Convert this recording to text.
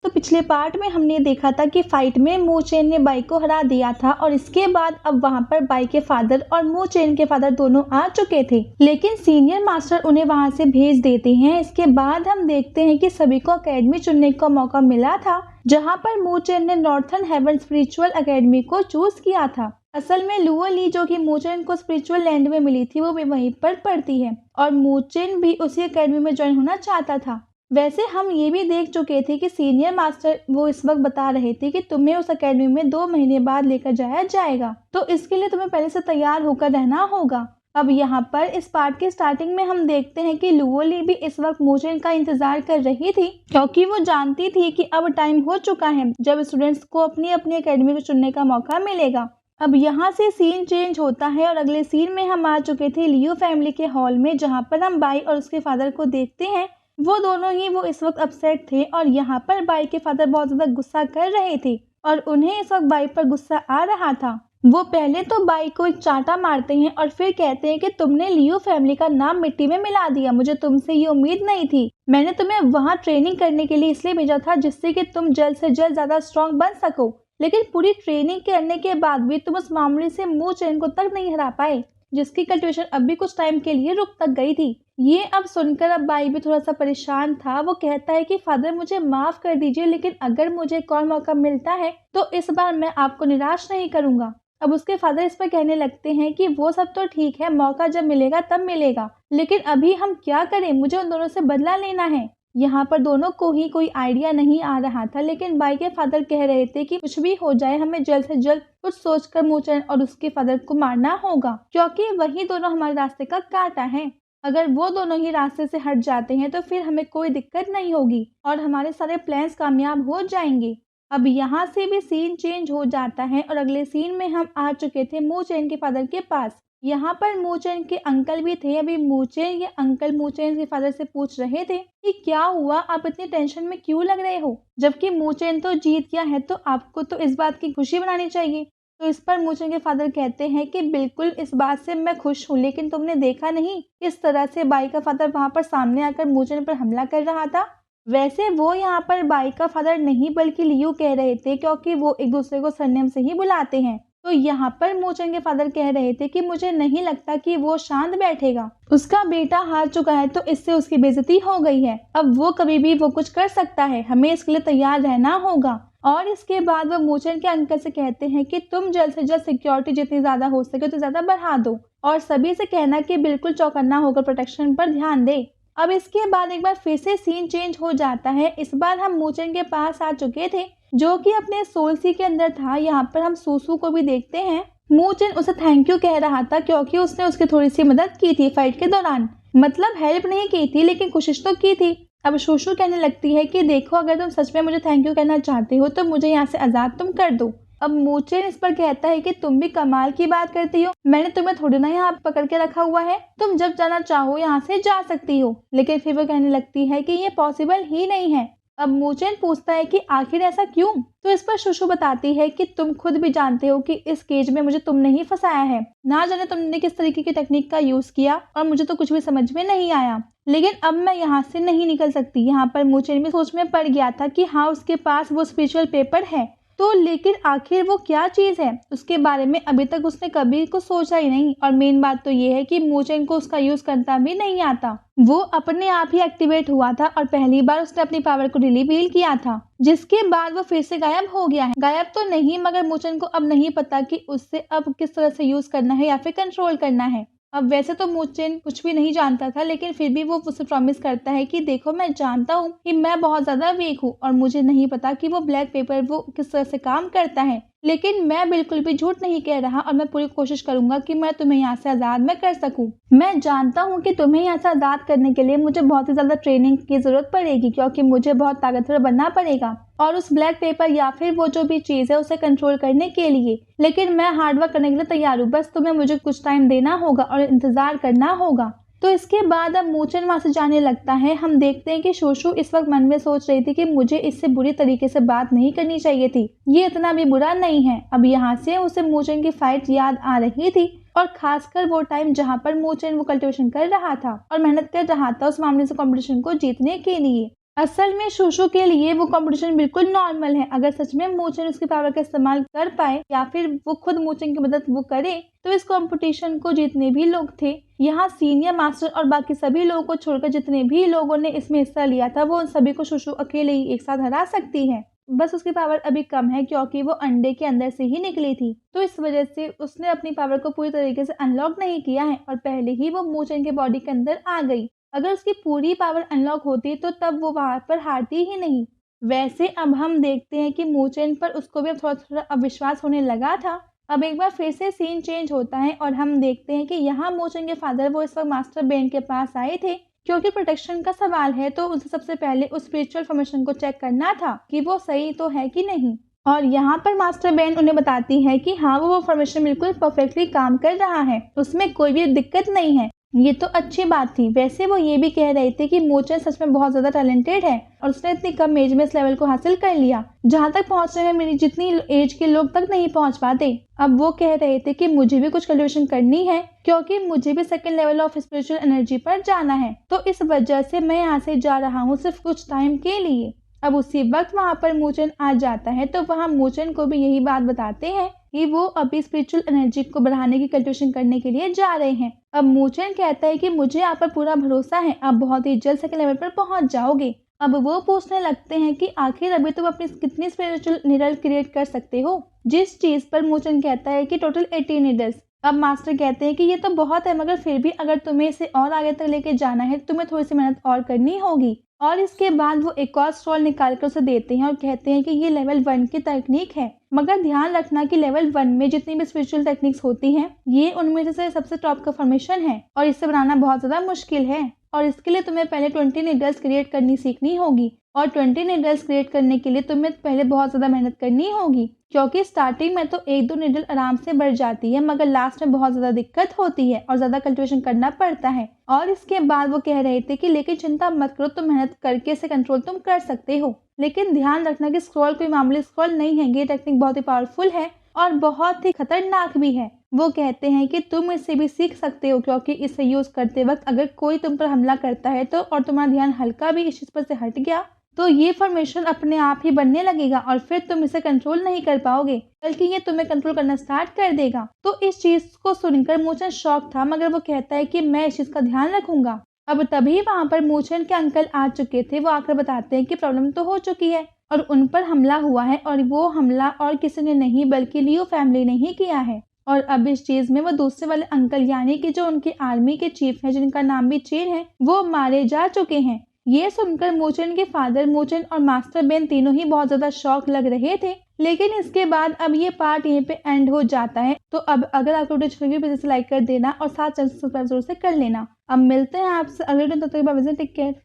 तो पिछले पार्ट में हमने देखा था कि फाइट में मू चेन ने बाई को हरा दिया था और इसके बाद अब वहां पर बाई के फादर और मू चेन के फादर दोनों आ चुके थे, लेकिन सीनियर मास्टर उन्हें वहां से भेज देते हैं। इसके बाद हम देखते हैं कि सभी को अकेडमी चुनने का मौका मिला था, जहां पर मू चेन ने नॉर्थर्न हेवन स्पिरिचुअल अकेडमी को चूज किया था। असल में लुओ ली जो कि मू चेन को स्पिरिचुअल लैंड में मिली थी, वो भी वहीं पर पढ़ती है और मू चेन भी उसी अकेडमी में ज्वाइन होना चाहता था। वैसे हम ये भी देख चुके थे कि सीनियर मास्टर वो इस वक्त बता रहे थे कि तुम्हें उस अकेडमी में 2 महीने बाद लेकर जाया जाएगा, तो इसके लिए तुम्हें पहले से तैयार होकर रहना होगा। अब यहाँ पर इस पार्ट के स्टार्टिंग में हम देखते हैं कि लुओ ली भी इस वक्त मू चेन का इंतजार कर रही थी, क्योंकि वो जानती थी कि अब टाइम हो चुका है जब स्टूडेंट्स को अपनी अपनी अकेडमी को चुनने का मौका मिलेगा। अब यहाँ से सीन चेंज होता है और अगले सीन में हम आ चुके थे लियो फैमिली के हॉल में, जहाँ पर हम बाई और उसके फादर को देखते हैं। वो दोनों ही वो इस वक्त अपसेट थे और यहाँ पर बाई के फादर बहुत ज्यादा गुस्सा कर रहे थे और उन्हें इस वक्त बाई पर गुस्सा आ रहा था। वो पहले तो बाई को एक चांटा मारते हैं और फिर कहते हैं कि तुमने लियो फैमिली का नाम मिट्टी में मिला दिया, मुझे तुमसे ये उम्मीद नहीं थी। मैंने तुम्हें वहाँ ट्रेनिंग करने के लिए इसलिए भेजा था जिससे कि तुम जल्द से जल्द ज्यादा स्ट्रॉन्ग बन सको, लेकिन पूरी ट्रेनिंग करने के बाद भी तुम उस मामूली से मू चेन को तक नहीं हरा पाए, जिसकी कल्टिवेशन अब भी कुछ टाइम के लिए रुक तक गई थी। ये अब सुनकर अब बाई भी थोड़ा सा परेशान था। वो कहता है कि फादर मुझे माफ कर दीजिए, लेकिन अगर मुझे एक और मौका मिलता है तो इस बार मैं आपको निराश नहीं करूंगा। अब उसके फादर इस पर कहने लगते हैं कि वो सब तो ठीक है, मौका जब मिलेगा तब मिलेगा, लेकिन अभी हम क्या करें, मुझे उन दोनों से बदला लेना है। यहाँ पर दोनों को ही कोई आइडिया नहीं आ रहा था, लेकिन बाई के फादर कह रहे थे कि कुछ भी हो जाए हमें जल्द से जल्द कुछ सोचकर मू चेन और उसके फादर को मारना होगा, क्योंकि वही दोनों हमारे रास्ते का कांटा है। अगर वो दोनों ही रास्ते से हट जाते हैं तो फिर हमें कोई दिक्कत नहीं होगी और हमारे सारे प्लान्स कामयाब हो जाएंगे। अब यहाँ से भी सीन चेंज हो जाता है और अगले सीन में हम आ चुके थे मू चेन के फादर के पास। यहाँ पर मू चेन के अंकल भी थे। अभी मू चेन ये अंकल मू चेन के फादर से पूछ रहे थे कि क्या हुआ, आप इतनी टेंशन में क्यों लग रहे हो, जबकि मू चेन तो जीत गया है, तो आपको तो इस बात की खुशी मनानी चाहिए। तो इस पर मू चेन के फादर कहते हैं कि बिल्कुल इस बात से मैं खुश हूँ, लेकिन तुमने देखा नहीं किस तरह से बाई का फादर वहाँ पर सामने आकर मू चेन पर हमला कर रहा था। वैसे वो यहाँ पर बाई का फादर नहीं बल्कि लियो कह रहे थे, क्योंकि वो एक दूसरे को सरनेम से ही बुलाते हैं। तो यहाँ पर मू चेन के फादर कह रहे थे कि मुझे नहीं लगता कि वो शांत बैठेगा, उसका बेटा हार चुका है तो इससे उसकी बेइज्जती हो गई है, अब वो कभी भी वो कुछ कर सकता है, हमें इसके लिए तैयार रहना होगा। और इसके बाद वो मू चेन के अंकल से कहते हैं कि तुम जल्द से जल्द सिक्योरिटी जितनी ज्यादा हो सके तो ज्यादा बढ़ा दो और सभी से कहना कि बिल्कुल चौकन्ना होकर प्रोटेक्शन पर ध्यान दे। अब इसके बाद एक बार फिर से सीन चेंज हो जाता है। इस बार हम मू चेन के पास आ चुके थे, जो कि अपने सोल सी के अंदर था। यहाँ पर हम सूसू को भी देखते हैं। मू चेन उसे थैंक यू कह रहा था क्योंकि उसने उसकी थोड़ी सी मदद की थी फाइट के दौरान, मतलब हेल्प नहीं की थी लेकिन कोशिश तो की थी। अब शूशु कहने लगती है कि देखो अगर तुम सच में मुझे थैंक यू कहना चाहते हो तो मुझे यहाँ से आजाद तुम कर दो। अब मू चेन इस पर कहता है कि तुम भी कमाल की बात करती हो, मैंने तुम्हें थोड़ी ना यहाँ पकड़ के रखा हुआ है, तुम जब जाना चाहो यहाँ से जा सकती हो। लेकिन फिर वो कहने लगती है कि ये पॉसिबल ही नहीं है। अब मू चेन पूछता है कि आखिर ऐसा क्यों, तो इस पर शुशु बताती है कि तुम खुद भी जानते हो कि इस केज में मुझे तुमने ही फंसाया है, ना जाने तुमने किस तरीके की टेक्निक का यूज किया और मुझे तो कुछ भी समझ में नहीं आया, लेकिन अब मैं यहाँ से नहीं निकल सकती। यहाँ पर मू चेन भी सोच में पड़ गया था कि हाँ उसके पास वो स्पिरिचुअल पेपर है, तो लेकिन आखिर वो क्या चीज है उसके बारे में अभी तक उसने कभी कुछ सोचा ही नहीं। और मेन बात तो ये है कि मू चेन को उसका यूज करता भी नहीं आता, वो अपने आप ही एक्टिवेट हुआ था और पहली बार उसने अपनी पावर को रिवील किया था, जिसके बाद वो फिर से गायब हो गया है। गायब तो नहीं, मगर मू चेन को अब नहीं पता कि उससे अब किस तरह से यूज करना है या फिर कंट्रोल करना है। अब वैसे तो मू चेन कुछ भी नहीं जानता था, लेकिन फिर भी वो उसे प्रॉमिस करता है कि देखो मैं जानता हूँ कि मैं बहुत ज्यादा वीक हूँ और मुझे नहीं पता कि वो ब्लैक पेपर वो किस तरह से काम करता है, लेकिन मैं बिल्कुल भी झूठ नहीं कह रहा और मैं पूरी कोशिश करूंगा कि मैं तुम्हें यहाँ से आजाद में कर सकूं। मैं जानता हूँ कि तुम्हें यहाँ से आजाद करने के लिए मुझे बहुत ही ज्यादा ट्रेनिंग की जरूरत पड़ेगी, क्योंकि मुझे बहुत ताकतवर बनना पड़ेगा और उस ब्लैक पेपर या फिर वो जो भी चीज है उसे कंट्रोल करने के लिए, लेकिन मैं हार्डवर्क करने के लिए तैयार हूँ, बस तुम्हें मुझे कुछ टाइम देना होगा और इंतजार करना होगा। तो इसके बाद अब मू चेन वहां से जाने लगता है। हम देखते हैं कि शोशु इस वक्त मन में सोच रही थी कि मुझे इससे बुरी तरीके से बात नहीं करनी चाहिए थी, ये इतना भी बुरा नहीं है। अब यहाँ से उसे मू चेन की फाइट याद आ रही थी और खासकर वो टाइम जहाँ पर मू चेन वो कल्टिवेशन कर रहा था और मेहनत कर रहा था उस मामले से कंपटीशन को जीतने के लिए। असल में शोशो के लिए वो कंपटीशन बिल्कुल नॉर्मल है। अगर सच में मूचेन उसकी पावर का इस्तेमाल कर पाए या फिर वो खुद मूचेन की मदद वो करे तो इस कंपटीशन को जितने भी लोग थे, यहाँ सीनियर मास्टर और बाकी सभी लोगों को छोड़कर जितने भी लोगों ने इसमें हिस्सा लिया था, वो उन सभी को शोशो अकेले ही एक साथ हरा सकती है। बस उसकी पावर अभी कम है क्योंकि वो अंडे के अंदर से ही निकली थी, तो इस वजह से उसने अपनी पावर को पूरी तरीके से अनलॉक नहीं किया है और पहले ही वो मूचेन के बॉडी के अंदर आ गई। अगर उसकी पूरी पावर अनलॉक होती तो तब वो वहां पर हारती ही नहीं। वैसे अब हम देखते हैं कि मूचेन पर उसको भी अब थोड़ा थोड़ा अविश्वास होने लगा था। अब एक बार फिर से सीन चेंज होता है और हम देखते हैं कि यहाँ मूचेन के फादर वो इस वक्त मास्टर बेन के पास आए थे। क्योंकि प्रोटेक्शन का सवाल है तो उसे सबसे पहले उस स्पिरिचुअल फॉर्मेशन को चेक करना था कि वो सही तो है कि नहीं। और यहाँ पर मास्टर बेन उन्हें बताती है कि हाँ, वो फॉर्मेशन बिल्कुल परफेक्टली काम कर रहा है, उसमें कोई भी दिक्कत नहीं है। ये तो अच्छी बात थी। वैसे वो ये भी कह रहे थे कि मूचेन सच में बहुत ज्यादा टैलेंटेड है और उसने इतनी कम एज में इस लेवल को हासिल कर लिया जहाँ तक पहुँचने में मेरी जितनी एज के लोग तक नहीं पहुँच पाते। अब वो कह रहे थे कि मुझे भी कुछ कल्टिवेशन करनी है क्योंकि मुझे भी second level of spiritual energy पर जाना है, तो इस वजह से मैं यहाँ से जा रहा हूँ सिर्फ कुछ टाइम के लिए। अब उसी वक्त वहाँ पर मूचेन आ जाता है तो वहाँ मूचेन को भी यही बात बताते हैं कि वो अभी स्पिरिचुअल एनर्जी को बढ़ाने की कल्टिवेशन करने के लिए जा रहे हैं। अब मूचेन कहता है कि मुझे आप पर पूरा भरोसा है, आप बहुत ही जल्द सेकंड लेवल पर पहुंच जाओगे। अब वो पूछने लगते हैं कि आखिर अभी तुम अपनी कितनी स्पिरिचुअल नीडल क्रिएट कर सकते हो, जिस चीज पर मूचेन कहता है कि टोटल 80 नीडल्स। अब मास्टर कहते हैं कि ये तो बहुत है, मगर फिर भी अगर तुम्हें इसे और आगे तक लेके जाना है तो तुम्हें थोड़ी सी मेहनत और करनी होगी। और इसके बाद वो एक और स्क्रॉल निकाल कर उसे देते हैं और कहते हैं कि ये लेवल 1 की तकनीक है, मगर ध्यान रखना कि लेवल 1 में जितनी भी स्पिरिचुअल टेक्निक्स होती हैं, ये उनमें से सबसे टॉप का फॉर्मेशन है और इसे बनाना बहुत ज्यादा मुश्किल है। और इसके लिए तुम्हें पहले 20 नीडल्स क्रिएट करनी सीखनी होगी और 20 नीडल्स क्रिएट करने के लिए तुम्हें पहले बहुत ज्यादा मेहनत करनी होगी, क्योंकि स्टार्टिंग में तो 1-2 नीडल आराम से बढ़ जाती है, मगर लास्ट में बहुत ज्यादा दिक्कत होती है और ज्यादा कल्टिवेशन करना पड़ता है। और इसके बाद वो कह रहे थे कि लेकिन चिंता मत करो, तुम मेहनत करके इसे कंट्रोल तुम कर सकते हो, लेकिन ध्यान रखना कि स्क्रॉल कोई मामूली स्क्रॉल नहीं है, ये टेक्निक बहुत ही पावरफुल है और बहुत ही खतरनाक भी है। वो कहते हैं कि तुम इससे भी सीख सकते हो, क्योंकि इसे यूज करते वक्त अगर कोई तुम पर हमला करता है तो और तुम्हारा ध्यान हल्का भी इस चीज पर से हट गया तो ये फॉर्मेशन अपने आप ही बनने लगेगा और फिर तुम इसे कंट्रोल नहीं कर पाओगे, बल्कि ये तुम्हें कंट्रोल करना स्टार्ट कर देगा। तो इस चीज को सुनकर मूचेन शॉक था, मगर वो कहता है कि मैं इस चीज का ध्यान रखूंगा। अब तभी वहां पर मूचेन के अंकल आ चुके थे। वो आकर बताते हैं कि प्रॉब्लम तो हो चुकी है और उन पर हमला हुआ है और वो हमला और किसी ने नहीं बल्कि लियो फैमिली ने ही किया है। और अब इस चीज में वो दूसरे वाले अंकल यानी कि जो उनके आर्मी के चीफ हैं, जिनका नाम भी चेन है, वो मारे जा चुके हैं। ये सुनकर मूचेन के फादर, मूचेन और मास्टर बेन तीनों ही बहुत ज्यादा शॉक लग रहे थे। लेकिन इसके बाद अब ये पार्ट यहीं पे एंड हो जाता है। तो अब अगर आपको वीडियो अच्छी लगी प्लीज इसे लाइक कर देना और साथ चैनल सब्सक्राइब जरूर से कर लेना। अब मिलते हैं आपसे अगले दिन, तब तक बाय बाय, टेक केयर।